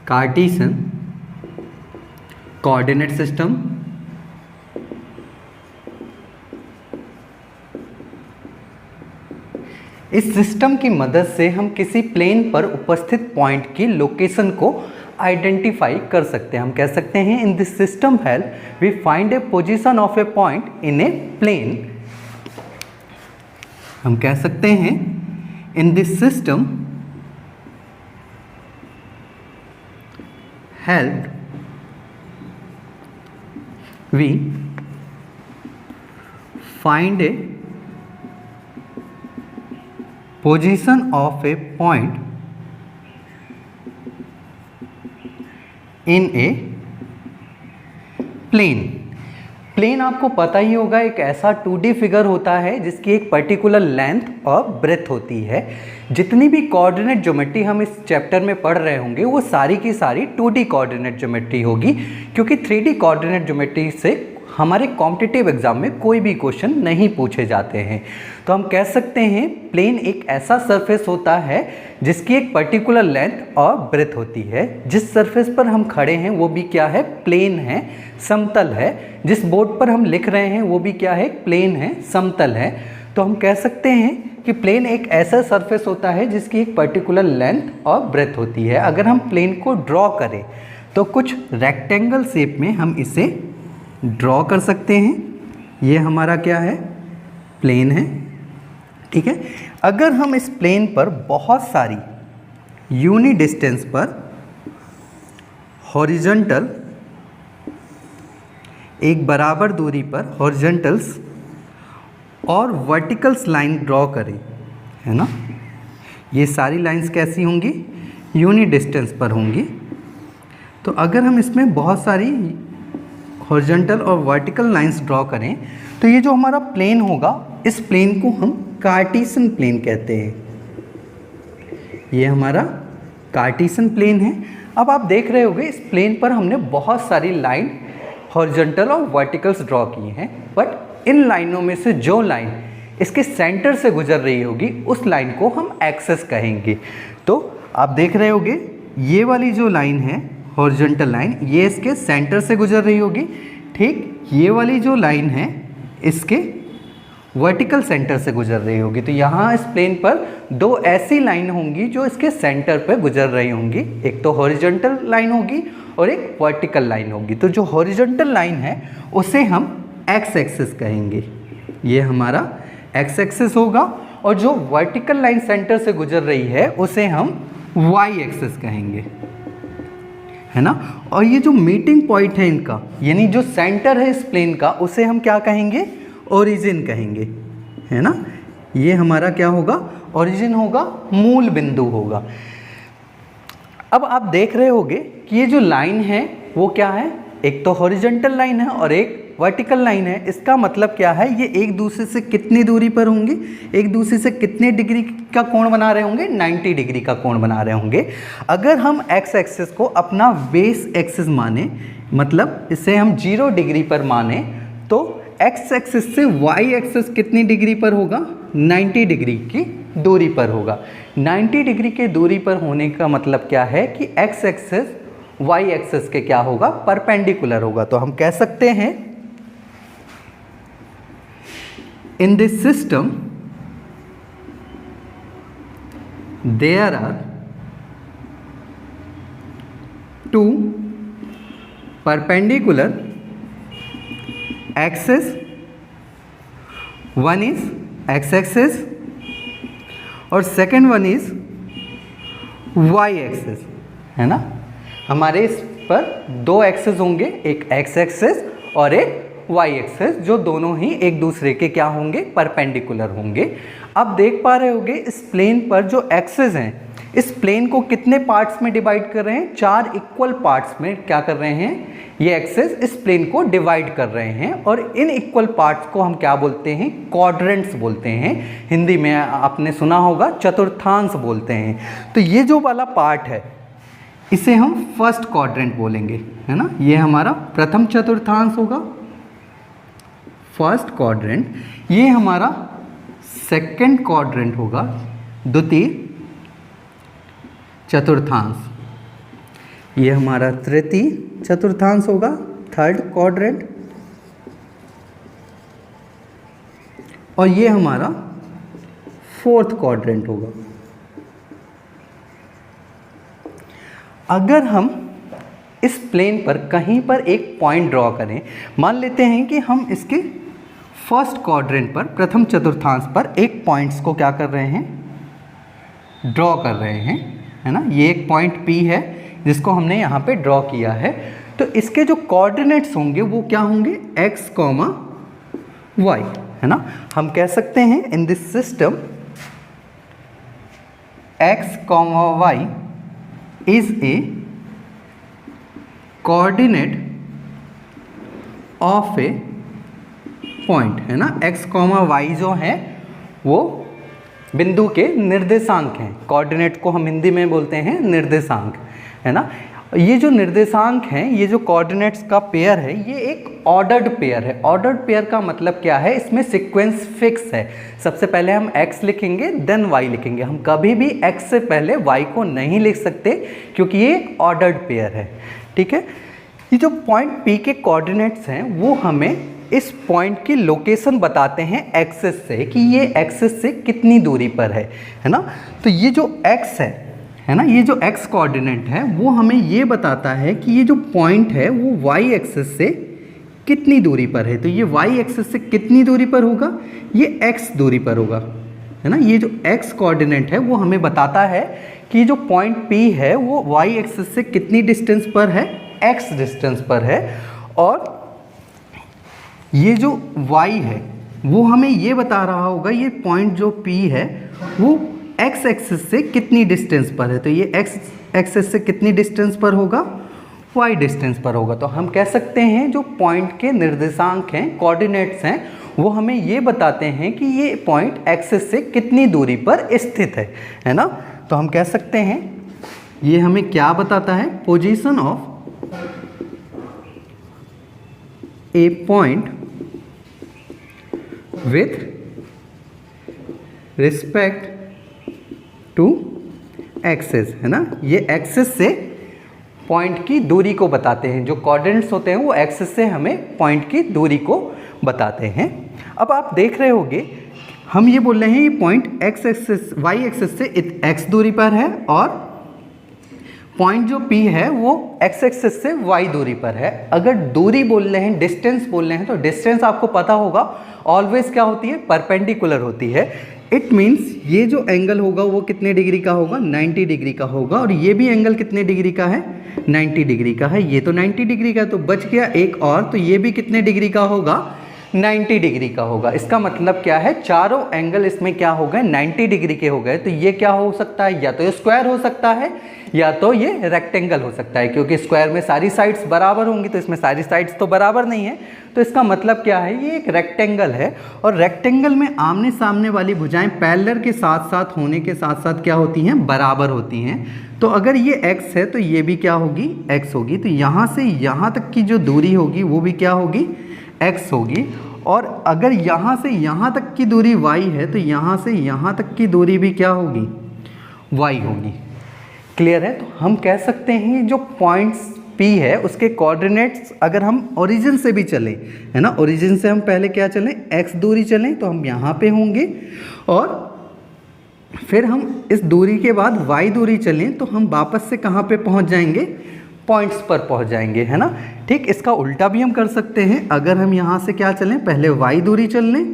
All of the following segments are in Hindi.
कार्टेशियन कोऑर्डिनेट सिस्टम इस सिस्टम की मदद से हम किसी प्लेन पर उपस्थित पॉइंट की लोकेशन को आइडेंटिफाई कर सकते हैं। हम कह सकते हैं in this system help we find a position of a point in a plane. हम कह सकते हैं in this system help we find a position of a point in a plane। Plane आपको पता ही होगा एक ऐसा 2D फिगर होता है जिसकी एक पर्टिकुलर लेंथ और ब्रेथ होती है। जितनी भी कोऑर्डिनेट ज्योमेट्री हम इस चैप्टर में पढ़ रहे होंगे वो सारी की सारी 2D कोऑर्डिनेट ज्योमेट्री होगी, क्योंकि 3D कोऑर्डिनेट ज्योमेट्री से हमारे कॉम्पिटिटिव एग्जाम में कोई भी क्वेश्चन नहीं पूछे जाते हैं। तो हम कह सकते हैं प्लेन एक ऐसा सरफेस होता है जिसकी एक पर्टिकुलर लेंथ और ब्रेथ होती है। जिस सरफेस पर हम खड़े हैं वो भी क्या है, प्लेन है, समतल है। जिस बोर्ड पर हम लिख रहे हैं वो भी क्या है, प्लेन है, समतल है। तो हम कह सकते हैं कि प्लेन एक ऐसा सरफेस होता है जिसकी एक पर्टिकुलर लेंथ और ब्रेथ होती है। अगर हम प्लेन को ड्रॉ करें तो कुछ रेक्टेंगल शेप में हम इसे ड्रॉ कर सकते हैं। ये हमारा क्या है, प्लेन है, ठीक है। अगर हम इस प्लेन पर बहुत सारी यूनि डिस्टेंस पर हॉरिजॉन्टल, एक बराबर दूरी पर हॉरिजॉन्टल्स और वर्टिकल्स लाइन ड्रॉ करें, है ना, ये सारी लाइंस कैसी होंगी, यूनि डिस्टेंस पर होंगी। तो अगर हम इसमें बहुत सारी हॉरिजॉन्टल और वर्टिकल लाइंस ड्रॉ करें तो ये जो हमारा प्लेन होगा, इस प्लेन को हम कार्टेशियन प्लेन कहते हैं। ये हमारा कार्टेशियन प्लेन है। अब आप देख रहे होंगे इस प्लेन पर हमने बहुत सारी लाइन हॉरिजॉन्टल और वर्टिकल्स ड्रॉ किए हैं, बट इन लाइनों में से जो लाइन इसके सेंटर से गुजर रही होगी उस लाइन को हम एक्सेस कहेंगे। तो आप देख रहे होंगे ये वाली जो लाइन है हॉरिजॉन्टल लाइन, ये इसके सेंटर से गुजर रही होगी, ठीक। ये वाली जो लाइन है इसके वर्टिकल सेंटर से गुजर रही होगी। तो यहाँ इस प्लेन पर दो ऐसी लाइन होंगी जो इसके सेंटर पर गुजर रही होंगी, एक तो हॉरिजॉन्टल लाइन होगी और एक वर्टिकल लाइन होगी। तो जो हॉरिजॉन्टल लाइन है उसे हम एक्स एक्सिस कहेंगे, ये हमारा एक्स एक्सिस होगा। और जो वर्टिकल लाइन सेंटर से गुजर रही है उसे हम वाई एक्सिस कहेंगे, है ना। और ये जो मीटिंग पॉइंट है इनका, यानी जो सेंटर है इस प्लेन का, उसे हम क्या कहेंगे, ओरिजिन कहेंगे, है ना। ये हमारा क्या होगा, ओरिजिन होगा, मूल बिंदु होगा। अब आप देख रहे होंगे कि ये जो लाइन है वो क्या है, एक तो हॉरिजॉन्टल लाइन है और एक वर्टिकल लाइन है। इसका मतलब क्या है, ये एक दूसरे से कितनी दूरी पर होंगे, एक दूसरे से कितने डिग्री का कोण बना रहे होंगे, 90 डिग्री का कोण बना रहे होंगे। अगर हम एक्स एक्सिस को अपना बेस एक्सिस माने, मतलब इसे हम 0 डिग्री पर माने, तो एक्स एक्सिस से वाई एक्सिस कितनी डिग्री पर होगा, 90 डिग्री की दूरी पर होगा। 90 डिग्री की दूरी पर होने का मतलब क्या है कि एक्स एक्सिस वाई एक्सिस के क्या होगा, परपेंडिकुलर होगा। तो हम कह सकते हैं in this system there are two perpendicular axes, one is x axis और second one is y axis, है ना। हमारे इस पर दो एक्सिस होंगे, एक x एक्सिस और एक y एक्सिस, जो दोनों ही एक दूसरे के क्या होंगे, परपेंडिकुलर होंगे। अब देख पा रहे होंगे इस प्लेन पर जो एक्सिस हैं, इस प्लेन को कितने पार्ट्स में डिवाइड कर रहे हैं, 4 इक्वल पार्ट्स में क्या कर रहे हैं, ये एक्सिस इस प्लेन को डिवाइड कर रहे हैं। और इन इक्वल पार्ट्स को हम क्या बोलते हैं, क्वाड्रेंट्स बोलते हैं। हिंदी में आपने सुना होगा चतुर्थांश बोलते हैं। तो ये जो वाला पार्ट है इसे हम फर्स्ट क्वाड्रेंट बोलेंगे, है ना। ये हमारा प्रथम चतुर्थांश होगा, फर्स्ट क्वाड्रेंट। ये हमारा सेकंड क्वाड्रेंट होगा, द्वितीय चतुर्थांश। ये हमारा तृतीय चतुर्थांश होगा, थर्ड क्वाड्रेंट, और ये हमारा फोर्थ क्वाड्रेंट होगा। अगर हम इस प्लेन पर कहीं पर एक पॉइंट ड्रॉ करें, मान लेते हैं कि हम इसके फर्स्ट क्वाड्रेंट पर, प्रथम चतुर्थांश पर एक पॉइंट्स को क्या कर रहे हैं, ड्रॉ कर रहे हैं, है ना। ये एक पॉइंट P है जिसको हमने यहाँ पे ड्रॉ किया है। तो इसके जो कोऑर्डिनेट्स होंगे वो क्या होंगे, x, y, है ना। हम कह सकते हैं in this system x, y is a coordinate of a point, है ना। x, y जो है वो बिंदु के निर्देशांक हैं। कोऑर्डिनेट को हम हिंदी में बोलते हैं निर्देशांक, है ना। ये जो निर्देशांक हैं, ये जो कोऑर्डिनेट्स का पेयर है, ये एक ऑर्डर्ड पेयर है। ऑर्डर्ड पेयर का मतलब क्या है, इसमें सीक्वेंस फिक्स है। सबसे पहले हम x लिखेंगे, देन y लिखेंगे। हम कभी भी x से पहले y को नहीं लिख सकते क्योंकि ये एक ऑर्डर्ड पेयर है, ठीक है। ये जो पॉइंट P के कोऑर्डिनेट्स हैं वो हमें इस पॉइंट की लोकेशन बताते हैं एक्सिस से, कि ये एक्सिस से कितनी दूरी पर है ना। तो ये जो x है ना, ये जो x कोऑर्डिनेट है वो हमें ये बताता है कि ये जो पॉइंट है वो y एक्सिस से कितनी दूरी पर है। तो ये y एक्सिस से कितनी दूरी पर होगा, ये x दूरी पर होगा, है ना। ये जो x कोऑर्डिनेट है वो हमें बताता है कि जो पॉइंट P है वो y एक्सिस से कितनी डिस्टेंस पर है, x डिस्टेंस पर है। और ये जो y है वो हमें ये बता रहा होगा ये पॉइंट जो P है वो x एक्सिस से कितनी डिस्टेंस पर है। तो ये x एक्सिस से कितनी डिस्टेंस पर होगा, y डिस्टेंस पर होगा। तो हम कह सकते हैं जो पॉइंट के निर्देशांक हैं, कोऑर्डिनेट्स हैं, वो हमें ये बताते हैं कि ये पॉइंट एक्सिस से कितनी दूरी पर स्थित है ना। तो हम कह सकते हैं ये हमें क्या बताता है, position of a point with respect to axis, है ना। ये एक्सिस से पॉइंट की दूरी को बताते हैं। जो कोऑर्डिनेट्स होते हैं वो एक्सिस से हमें पॉइंट की दूरी को बताते हैं। अब आप देख रहे होंगे हम ये बोल रहे हैं ये point x axis y axis से x दूरी पर है, और पॉइंट जो P है वो x एक्सिस से y दूरी पर है। अगर दूरी बोल रहे हैं, डिस्टेंस बोल रहे हैं, तो डिस्टेंस आपको पता होगा ऑलवेज क्या होती है, परपेंडिकुलर होती है। इट मीन्स ये जो एंगल होगा वो कितने डिग्री का होगा, 90 डिग्री का होगा। और ये भी एंगल कितने डिग्री का है, 90 डिग्री का है। ये तो 90 डिग्री का, तो बच गया एक और, तो ये भी कितने डिग्री का होगा, 90 डिग्री का होगा। इसका मतलब क्या है, चारों एंगल इसमें क्या हो गए, 90 डिग्री के हो गए। तो ये क्या हो सकता है, या तो ये स्क्वायर हो सकता है या तो ये रेक्टेंगल हो सकता है, क्योंकि स्क्वायर में सारी साइड्स बराबर होंगी, तो इसमें सारी साइड्स तो बराबर नहीं है। तो इसका मतलब क्या है, ये एक रेक्टेंगल है। और रेक्टेंगल में आमने सामने वाली भुजाएं पैरेलल के साथ साथ होने के साथ साथ क्या होती हैं, बराबर होती हैं। तो अगर ये x है तो ये भी क्या होगी, x होगी। तो यहाँ से यहाँ तक की जो दूरी होगी वो भी क्या होगी, x होगी। और अगर यहाँ से यहाँ तक की दूरी y है तो यहाँ से यहाँ तक की दूरी भी क्या होगी, y होगी। क्लियर है। तो हम कह सकते हैं जो पॉइंट्स P है उसके कोऑर्डिनेट्स, अगर हम ओरिजिन से भी चलें, है ना, ओरिजिन से हम पहले क्या चलें, x दूरी चलें, तो हम यहाँ पे होंगे। और फिर हम इस दूरी के बाद y दूरी चलें तो हम वापस से कहाँ पे पहुँच जाएंगे, पॉइंट्स पर पहुँच जाएंगे, है ना। ठीक, इसका उल्टा भी हम कर सकते हैं। अगर हम यहाँ से क्या चलें, पहले y दूरी चल लें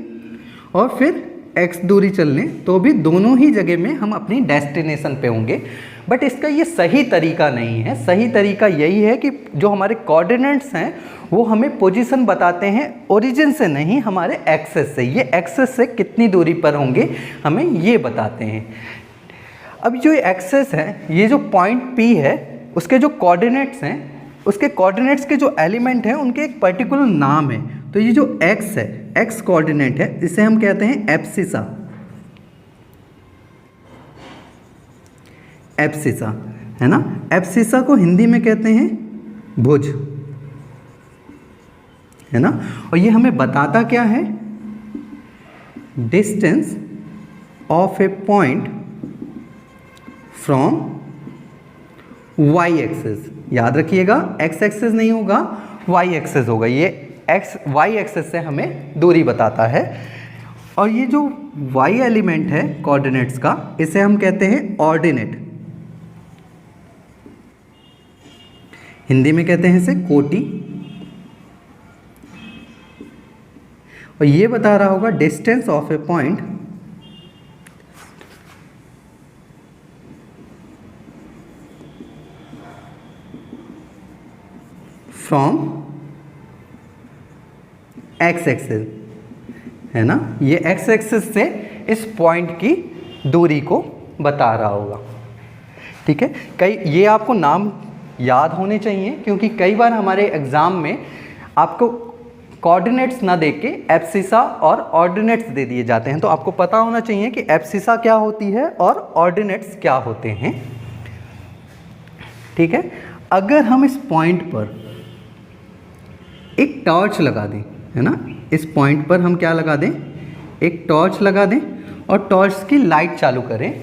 और फिर x दूरी चल लें, तो भी दोनों ही जगह में हम अपनी डेस्टिनेशन पे होंगे। बट इसका ये सही तरीका नहीं है। सही तरीका यही है कि जो हमारे कोऑर्डिनेट्स हैं वो हमें पोजीशन बताते हैं ओरिजिन से नहीं, हमारे एक्सेस से। ये एक्सेस से कितनी दूरी पर होंगे हमें ये बताते हैं। अब जो एक्सेस है, ये जो पॉइंट P है उसके जो कोऑर्डिनेट्स हैं, उसके कोऑर्डिनेट्स के जो एलिमेंट हैं उनके एक पर्टिकुलर नाम है। तो ये जो x है, x कोऑर्डिनेट है, इसे हम कहते हैं एब्सिसा। एब्सिसा, है ना। एब्सिसा को हिंदी में कहते हैं भुज, है ना। और ये हमें बताता क्या है, distance of a point from y axis. याद रखिएगा, एक्स एक्सिस नहीं होगा, वाई एक्सिस होगा। ये एक्स वाई एक्सिस से हमें दूरी बताता है। और ये जो वाई एलिमेंट है कोऑर्डिनेट्स का, इसे हम कहते हैं ऑर्डिनेट, हिंदी में कहते हैं इसे कोटि। और ये बता रहा होगा distance of a point from x axis, है ना। ये एक्स एक्सिस से इस पॉइंट की दूरी को बता रहा होगा, ठीक है। ये आपको नाम याद होने चाहिए, क्योंकि कई बार हमारे एग्ज़ाम में आपको कोऑर्डिनेट्स ना दे के एब्सिसा और ऑर्डिनेट्स दे दिए जाते हैं। तो आपको पता होना चाहिए कि एब्सिसा क्या होती है और ऑर्डिनेट्स क्या होते हैं, ठीक है। अगर हम इस पॉइंट पर एक टॉर्च लगा दें, है ना, इस पॉइंट पर हम क्या लगा दें, एक टॉर्च लगा दें और टॉर्च की लाइट चालू करें,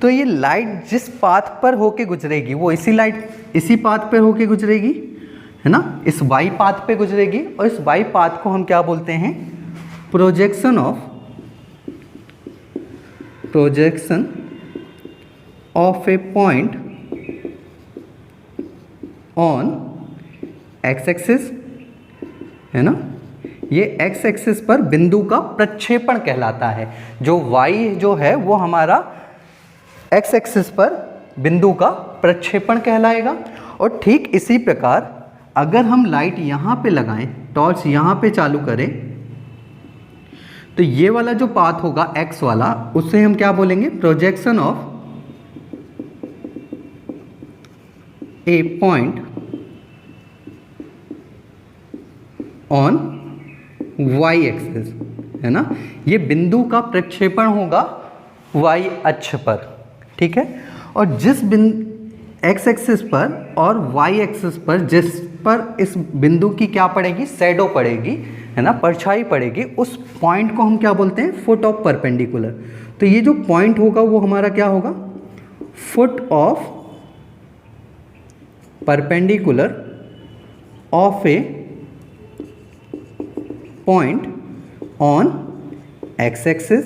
तो ये लाइट जिस पाथ पर होके गुजरेगी वो इसी पाथ पर होके गुजरेगी, है ना, इस वाई पाथ पे गुजरेगी। और इस वाई पाथ को हम क्या बोलते हैं, projection of a point on X axis, है ना। ये एक्स एक्सिस पर बिंदु का प्रक्षेपण कहलाता है। जो वाई जो है वो हमारा एक्स एक्सिस पर बिंदु का प्रक्षेपण कहलाएगा। और ठीक इसी प्रकार अगर हम लाइट यहाँ पे लगाएं, टॉर्च यहाँ पे चालू करें, तो ये वाला जो पाथ होगा एक्स वाला, उससे हम क्या बोलेंगे, projection of a point on Y axis, है ना। ये बिंदु का प्रक्षेपण होगा वाई अक्ष पर, ठीक है। और जिस एक्स एक्सिस पर और वाई एक्सिस पर जिस पर इस बिंदु की क्या पड़ेगी, शैडो पड़ेगी, है ना, परछाई पड़ेगी, उस पॉइंट को हम क्या बोलते हैं, फुट ऑफ परपेंडिकुलर। तो ये जो पॉइंट होगा वो हमारा क्या होगा, foot of perpendicular of a point on X axis.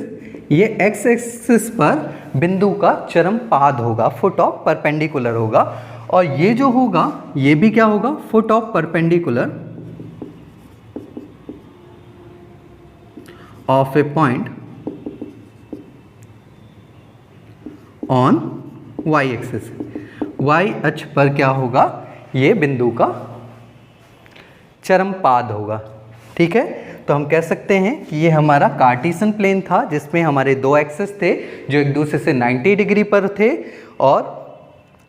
ये एक्स एक्सिस पर बिंदु का चरम पाद होगा, फुट ऑफ परपेंडिकुलर होगा। और ये जो होगा ये भी क्या होगा, foot of perpendicular of a point on Y axis. Y अक्ष पर क्या होगा, ये बिंदु का चरम पाद होगा, ठीक है। तो हम कह सकते हैं कि ये हमारा कार्टेशियन प्लेन था, जिसमें हमारे दो एक्सिस थे जो एक दूसरे से 90 डिग्री पर थे। और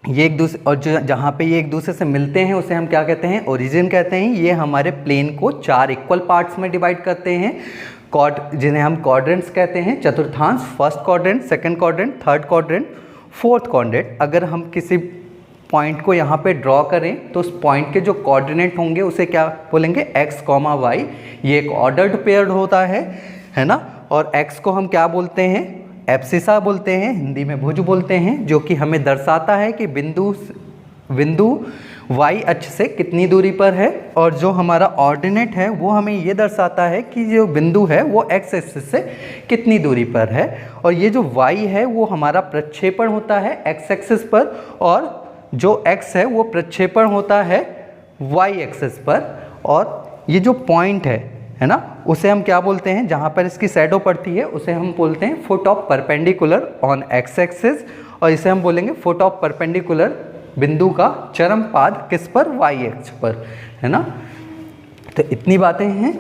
ये एक दूसरे, और जो जहाँ पे ये एक दूसरे से मिलते हैं उसे हम क्या कहते हैं, ओरिजिन कहते हैं। ये हमारे प्लेन को 4 इक्वल पार्ट्स में डिवाइड करते हैं, जिन्हें हम क्वाड्रेंट्स कहते हैं, चतुर्थांश, first quadrant, second quadrant, third quadrant, fourth quadrant. अगर हम किसी पॉइंट को यहाँ पे ड्रॉ करें तो उस पॉइंट के जो कोऑर्डिनेट होंगे उसे क्या बोलेंगे, x, y। ये एक ऑर्डर्ड पेयर होता है ना। और x को हम क्या बोलते हैं, एब्सिसा बोलते हैं, हिंदी में भुज बोलते हैं, जो कि हमें दर्शाता है कि बिंदु y अक्ष से कितनी दूरी पर है। और जो हमारा ऑर्डिनेट है वो हमें ये दर्शाता है कि जो बिंदु है वो x एक्सिस से कितनी दूरी पर है। और ये जो y है वो हमारा प्रक्षेपण होता है x एक्सिस पर, और जो x है वो प्रक्षेपण होता है y एक्सिस पर। और ये जो पॉइंट है ना, उसे हम क्या बोलते हैं, जहाँ पर इसकी शैडो पड़ती है उसे हम बोलते हैं foot of perpendicular on x axis. और इसे हम बोलेंगे फुट ऑफ परपेंडिकुलर बिंदु का चरम पाद किस पर, y अक्ष पर, है ना। तो इतनी बातें हैं,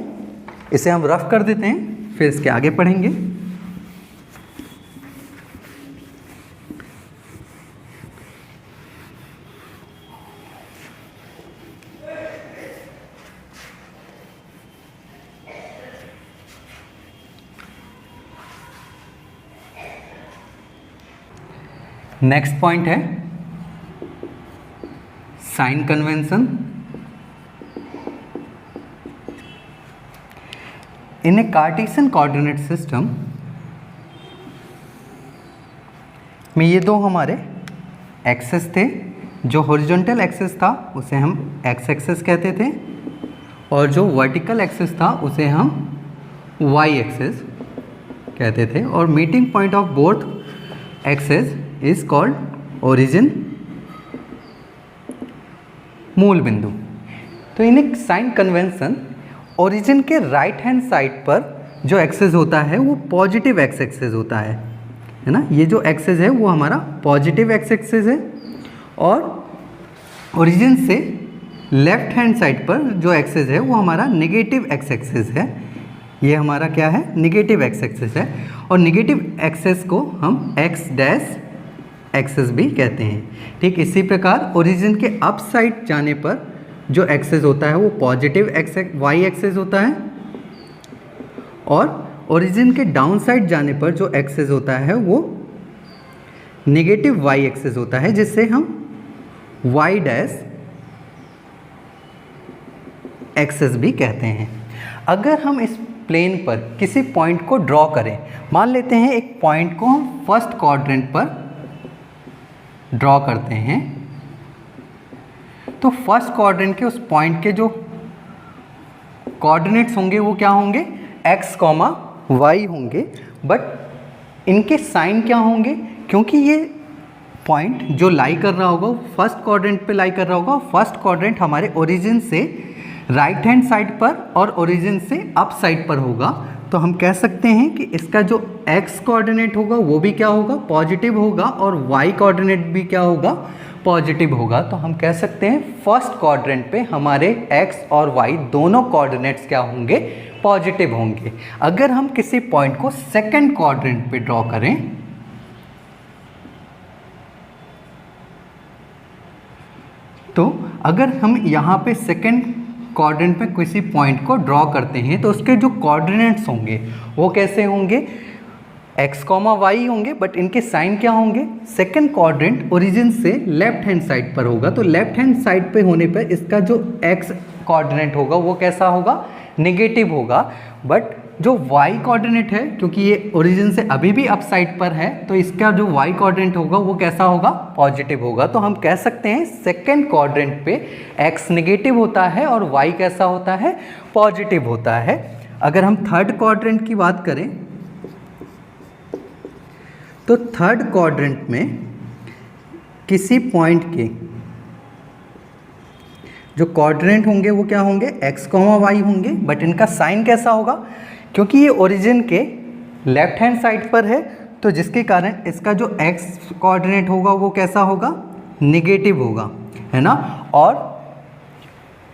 इसे हम रफ कर देते हैं, फिर इसके आगे पढ़ेंगे। नेक्स्ट पॉइंट है साइन कन्वेंशन। इन ए कार्टेशियन कोऑर्डिनेट सिस्टम में ये दो हमारे एक्सिस थे, जो हॉरिजॉन्टल एक्सिस था उसे हम एक्स एक्सिस कहते थे और जो वर्टिकल एक्सिस था उसे हम वाई एक्सिस कहते थे, और meeting point of both axis is called origin, मूल बिंदु। तो इन एक साइन कन्वेंशन, ओरिजिन के राइट हैंड साइड पर जो एक्सिस होता है वो पॉजिटिव एक्स एक्सिस होता है ना। ये जो एक्सिस है वो हमारा पॉजिटिव एक्स एक्सिस है, और ओरिजिन से लेफ्ट हैंड साइड पर जो एक्सिस है वो हमारा नेगेटिव एक्स एक्सिस है। ये हमारा क्या है, नेगेटिव एक्स एक्सिस है, और नेगेटिव एक्सिस को हम एक्स डैश एक्सिस भी कहते हैं। ठीक इसी प्रकार ओरिजिन के अप साइड जाने पर जो एक्सिस होता है वो पॉजिटिव एक्स वाई एक्सिस होता है, और ओरिजिन के डाउन साइड जाने पर जो एक्सिस होता है वो नेगेटिव वाई एक्सिस होता है, जिससे हम वाई डैश एक्सिस भी कहते हैं। अगर हम इस प्लेन पर किसी पॉइंट को ड्रॉ करें, मान लेते हैं एक पॉइंट को हम फर्स्ट क्वाड्रेंट पर ड्रॉ करते हैं, तो फर्स्ट क्वाड्रेंट के उस पॉइंट के जो कोऑर्डिनेट्स होंगे वो क्या होंगे, x, y होंगे, बट इनके साइन क्या होंगे, क्योंकि ये पॉइंट जो लाई कर रहा होगा फर्स्ट क्वाड्रेंट पे लाई कर रहा होगा, फर्स्ट क्वाड्रेंट हमारे ओरिजिन से राइट हैंड साइड पर और ओरिजिन से अप साइड पर होगा। तो हम कह सकते हैं कि इसका जो x कोऑर्डिनेट होगा वो भी क्या होगा, पॉजिटिव होगा, और y कोऑर्डिनेट भी क्या होगा, पॉजिटिव होगा। तो हम कह सकते हैं फर्स्ट क्वाड्रेंट पे हमारे x और y दोनों कोऑर्डिनेट्स क्या होंगे, पॉजिटिव होंगे। अगर हम किसी पॉइंट को सेकंड क्वाड्रेंट पे ड्रॉ करें, तो अगर हम यहाँ पे सेकंड क्वाड्रेंट पे किसी पॉइंट को ड्रॉ करते हैं तो उसके जो कोऑर्डिनेट्स होंगे वो कैसे होंगे, x, y होंगे, बट इनके साइन क्या होंगे, सेकंड क्वाड्रेंट ओरिजिन से लेफ्ट हैंड साइड पर होगा, तो लेफ्ट हैंड साइड पे होने पर इसका जो x कोऑर्डिनेट होगा वो कैसा होगा, नेगेटिव होगा, बट जो y कोऑर्डिनेट है, क्योंकि ये ओरिजिन से अभी भी अप साइड पर है, तो इसका जो y कोऑर्डिनेट होगा वो कैसा होगा, पॉजिटिव होगा। तो हम कह सकते हैं सेकंड क्वाड्रेंट पे x नेगेटिव होता है और y कैसा होता है, पॉजिटिव होता है। अगर हम थर्ड क्वाड्रेंट की बात करें, तो थर्ड क्वाड्रेंट में किसी पॉइंट के जो कोऑर्डिनेट होंगे वो क्या होंगे, x, y होंगे, बट इनका साइन कैसा होगा, क्योंकि ये ओरिजिन के लेफ्ट हैंड साइड पर है, तो जिसके कारण इसका जो x कोऑर्डिनेट होगा वो कैसा होगा, नेगेटिव होगा, है ना। और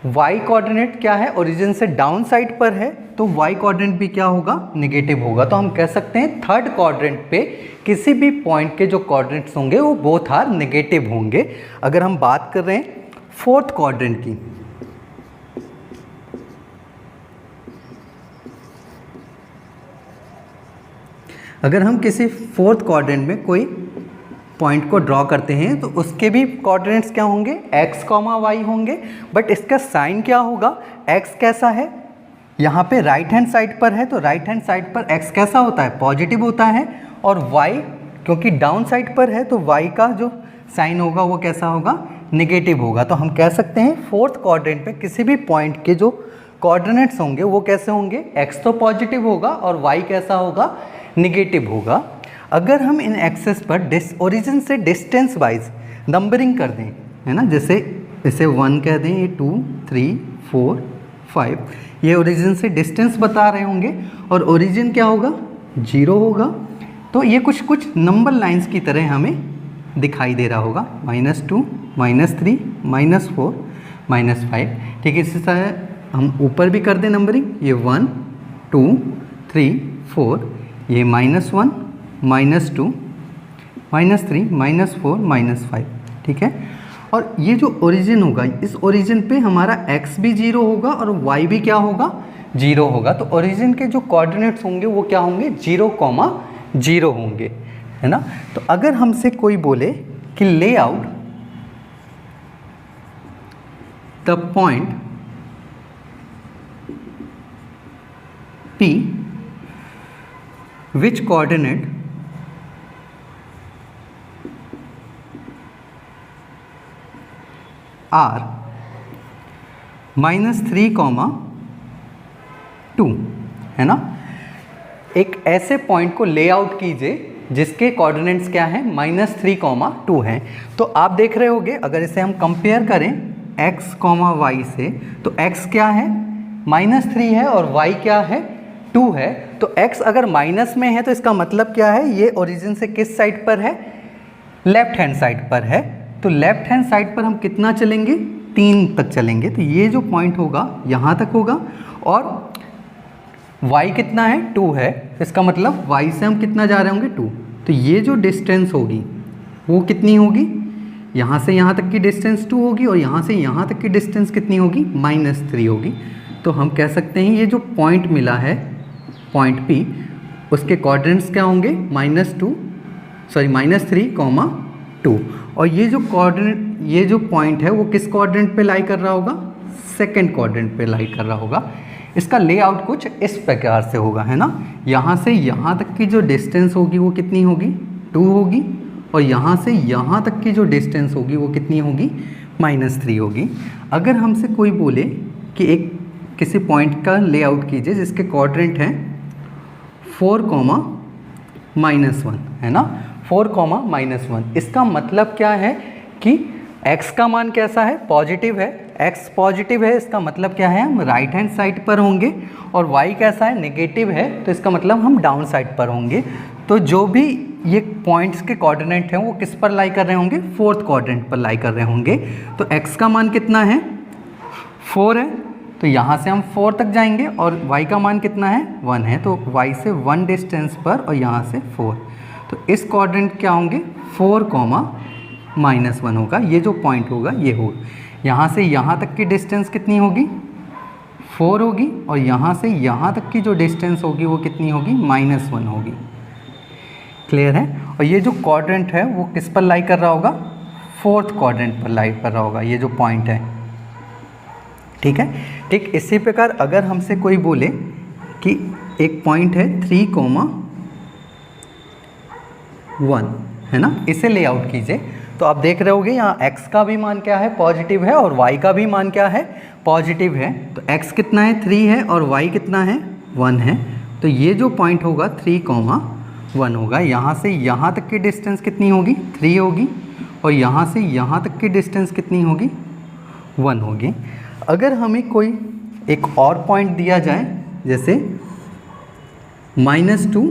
y कोऑर्डिनेट क्या है, ओरिजिन से डाउन साइड पर है, तो y कोऑर्डिनेट भी क्या होगा, नेगेटिव होगा। तो हम कह सकते हैं थर्ड क्वाड्रेंट पे किसी भी पॉइंट के जो कोऑर्डिनेट्स होंगे वो बोथ आर नेगेटिव होंगे। अगर हम बात कर रहे हैं फोर्थ क्वाड्रेंट की, अगर हम किसी फोर्थ क्वाड्रेंट में कोई पॉइंट को ड्रॉ करते हैं तो उसके भी कोऑर्डिनेट्स क्या होंगे, x, y होंगे, बट इसका साइन क्या होगा, x कैसा है, यहाँ पे राइट हैंड साइड पर है, तो राइट हैंड साइड पर x कैसा होता है, पॉजिटिव होता है, और y क्योंकि डाउन साइड पर है तो y का जो साइन होगा वो कैसा होगा, नेगेटिव होगा। तो हम कह सकते हैं फोर्थ क्वाड्रेंट पे किसी भी पॉइंट के जो कोऑर्डिनेट्स होंगे वो कैसे होंगे, x तो पॉजिटिव होगा और y कैसा होगा, नेगेटिव होगा। अगर हम इन एक्सेस पर ओरिजिन से डिस्टेंस वाइज नंबरिंग कर दें, है ना, जैसे इसे 1 कह दें, ये 2, 3, 4, 5, ये ओरिजिन से डिस्टेंस बता रहे होंगे, और ओरिजिन क्या होगा, 0 होगा, तो ये कुछ नंबर लाइंस की तरह हमें दिखाई दे रहा होगा, -2, -3, -4, -5। ठीक है, इसी तरह हम ऊपर भी कर दें नंबरिंग, ये 1, 2, 3, 4, ये -1, -2, -3, -4, -5। ठीक है, और ये जो ओरिजिन होगा, इस ओरिजिन पे हमारा x भी 0 होगा और y भी क्या होगा, 0 होगा। तो ओरिजिन के जो कोऑर्डिनेट्स होंगे वो क्या होंगे, 0, 0 होंगे, है ना। तो अगर हमसे कोई बोले कि lay out the point P which coordinate are -3,2 है ना। एक ऐसे पॉइंट को लेआउट कीजिए जिसके कोऑर्डिनेट्स क्या हैं, -3,2 हैं। तो आप देख रहे होंगे अगर इसे हम कंपेयर करें x, y से, तो x क्या है, -3 है और y क्या है, 2 है। तो x अगर माइनस में है तो इसका मतलब क्या है, ये ओरिजिन से किस साइड पर है, लेफ्ट हैंड साइड पर है। तो लेफ्ट हैंड साइड पर हम कितना चलेंगे, 3 तक चलेंगे। तो ये जो पॉइंट होगा यहाँ तक होगा और y कितना है, 2 है। इसका मतलब y से हम कितना जा रहे होंगे, 2। तो ये जो डिस्टेंस होगी वो कितनी होगी, यहाँ से यहाँ तक की डिस्टेंस 2 होगी और यहाँ से यहाँ तक की डिस्टेंस कितनी होगी, -3 होगी। तो हम कह सकते हैं ये जो पॉइंट मिला है, पॉइंट P, उसके कोऑर्डिनेट्स क्या होंगे, -3,2। और ये जो कोऑर्डिनेट, ये जो पॉइंट है वो किस कोऑर्डिनेट पे लाई कर रहा होगा, सेकंड कोऑर्डिनेट पे लाई कर रहा होगा। इसका लेआउट कुछ इस प्रकार से होगा, है ना। यहाँ से यहाँ तक की जो डिस्टेंस होगी वो कितनी होगी, 2 होगी और यहाँ से यहाँ तक की जो डिस्टेंस होगी वो कितनी होगी, -3 होगी। अगर हमसे कोई बोले कि एक किसी पॉइंट का लेआउट कीजिए जिसके कोऑर्डिनेट हैं 4,-1, है ना, 4,-1, इसका मतलब क्या है कि x का मान कैसा है, पॉजिटिव है। x पॉजिटिव है, इसका मतलब क्या है, हम राइट हैंड साइड पर होंगे। और y कैसा है, नेगेटिव है, तो इसका मतलब हम डाउन साइड पर होंगे। तो जो भी ये पॉइंट्स के कोऑर्डिनेट हैं वो किस पर लाई कर रहे होंगे, 4th कोऑर्डिनेट पर लाई कर रहे होंगे। तो x का मान कितना है, 4 है, तो यहाँ से हम 4 तक जाएंगे और y का मान कितना है, 1 है। तो y से 1 डिस्टेंस पर और यहाँ से 4, तो इस कोऑर्डिनेट क्या होंगे, 4,-1 होगा। ये जो पॉइंट होगा ये होगा। यहाँ से यहाँ तक की डिस्टेंस कितनी होगी, 4 होगी और यहाँ से यहाँ तक की जो डिस्टेंस होगी वो कितनी होगी, -1 होगी। क्लियर है। और ये जो कोऑर्डिनेट है वो किस पर लाई कर रहा होगा, 4th कोऑर्डिनेट पर लाई कर रहा होगा, ये जो पॉइंट है। ठीक है। ठीक इसी प्रकार अगर हमसे कोई बोले कि एक पॉइंट है 3,1, है ना, इसे लेआउट कीजिए। तो आप देख रहे होगे यहाँ x का भी मान क्या है, पॉजिटिव है और y का भी मान क्या है, पॉजिटिव है। तो x कितना है, 3 है और y कितना है, 1 है। तो ये जो पॉइंट होगा 3,1 होगा। यहाँ से यहाँ तक की डिस्टेंस कितनी होगी, 3 होगी और यहाँ से यहाँ तक की डिस्टेंस कितनी होगी, 1 होगी। अगर हमें कोई एक और पॉइंट दिया जाए जैसे -2,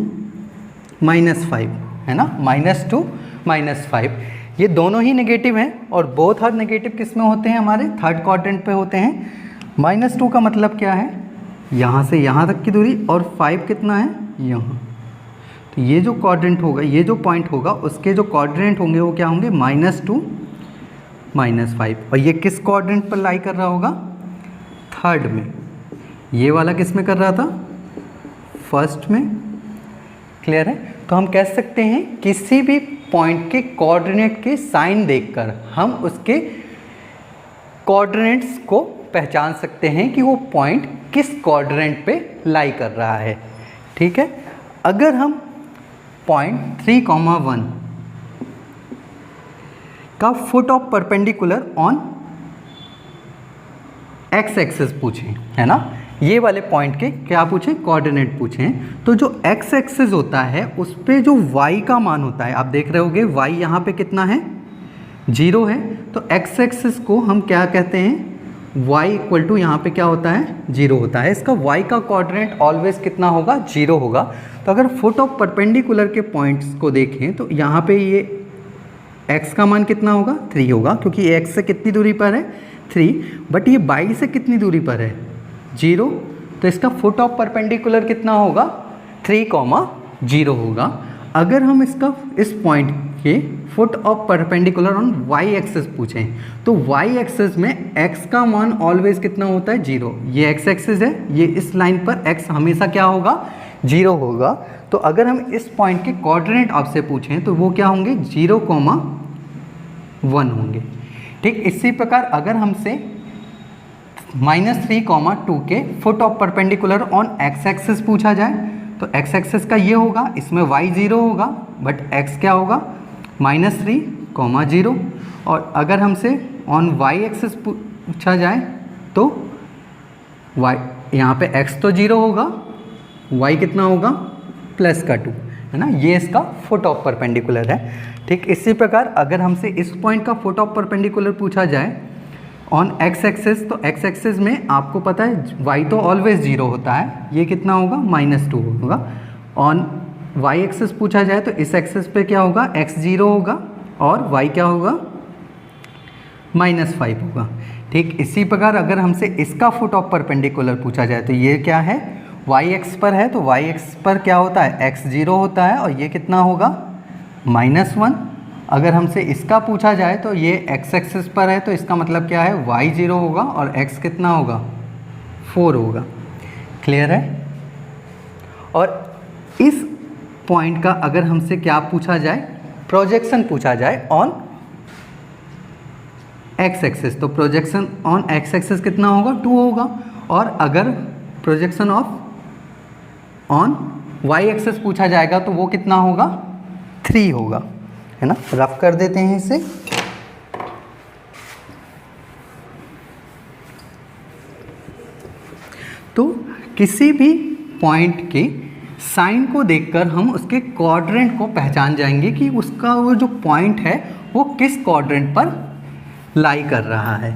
-5, है ना, -2, -5, ये दोनों ही नेगेटिव हैं और बोथ आर नेगेटिव किस में होते हैं, हमारे 3rd क्वाड्रेंट पे होते हैं। -2 का मतलब क्या है, यहाँ से यहाँ तक की दूरी और 5 कितना है, यहाँ। तो ये जो क्वाड्रेंट होगा, ये जो पॉइंट होगा, उसके जो कोऑर्डिनेट होंगे वो क्या होंगे, -2, -5। और ये किस कोऑर्डिनेट पर लाई कर रहा होगा, 3rd में। ये वाला किस में कर रहा था, 1st में। क्लियर है। तो हम कह सकते हैं किसी भी पॉइंट के कोऑर्डिनेट के साइन देखकर हम उसके कोऑर्डिनेट्स को पहचान सकते हैं कि वो पॉइंट किस कोऑर्डिनेट पे लाई कर रहा है। ठीक है। अगर हम पॉइंट 3,1 का foot of perpendicular on x axis पूछें, है ना, ये वाले पॉइंट के क्या पूछें, कोऑर्डिनेट पूछें, तो जो x एक्सिस होता है उस पे जो y का मान होता है, आप देख रहे होगे y यहाँ पे कितना है, 0 है। तो x एक्सिस को हम क्या कहते हैं, y इक्वल टू यहाँ पे क्या होता है, 0 होता है। इसका y का कोऑर्डिनेट ऑलवेज कितना होगा, 0 होगा। तो अगर फुट ऑफ परपेंडिकुलर के पॉइंट्स को देखें तो यहाँ पे ये x का मान कितना होगा, 3 होगा, क्योंकि ये x से कितनी दूरी पर है, 3, बट ये y से कितनी दूरी पर है, 0। तो इसका फुट ऑफ परपेंडिकुलर कितना होगा, 3,0 होगा। अगर हम इसका इस पॉइंट के foot of perpendicular on y axis पूछें तो y एक्सिस में x का मान ऑलवेज कितना होता है, 0। ये x एक्सिस है, ये इस लाइन पर x हमेशा क्या होगा, 0 होगा। तो अगर हम इस पॉइंट के कोऑर्डिनेट आपसे पूछें तो वो क्या होंगे, 0,1 होंगे। ठीक इसी प्रकार अगर हमसे -3,2 के foot of perpendicular on x axis पूछा जाए तो x एक्सिस का ये होगा, इसमें y 0 होगा बट x क्या होगा, -3,0। और अगर हमसे ऑन वाई एक्सिस पूछा जाए तो वाई यहाँ पे एक्स तो 0 होगा, वाई कितना होगा प्लस का 2, है ना, ये इसका फुट ऑफ परपेंडिकुलर है। ठीक इसी प्रकार अगर हमसे इस पॉइंट का फुट ऑफ परपेंडिकुलर पूछा जाए ऑन एक्स एक्सिस, तो एक्स एक्सिस में आपको पता है वाई तो ऑलवेज 0 होता है, ये कितना होगा -2 होगा। ऑन वाई एक्सिस पूछा जाए तो इस एक्सिस पे क्या होगा, x 0 होगा और y क्या होगा -5 होगा। ठीक इसी प्रकार अगर हमसे इसका फुट ऑफ परपेंडिकुलर पूछा जाए तो ये क्या है, y x पर है तो y x पर क्या होता है, x 0 होता है और ये कितना होगा -1। अगर हमसे इसका पूछा जाए तो ये x एक्सिस पर है तो इसका मतलब क्या है, y 0 होगा और x कितना होगा 4 होगा। क्लियर है। और इस पॉइंट का अगर हमसे क्या पूछा जाए, प्रोजेक्शन पूछा जाए ऑन एक्स एक्सिस, तो प्रोजेक्शन ऑन एक्स एक्सिस कितना होगा 2 होगा। और अगर projection of on Y axis पूछा जाएगा तो वो कितना होगा 3 होगा, है ना। रफ कर देते हैं इसे। तो किसी भी पॉइंट के साइन को देखकर हम उसके क्वाड्रेंट को पहचान जाएंगे कि उसका वो जो पॉइंट है वो किस क्वाड्रेंट पर लाई कर रहा है।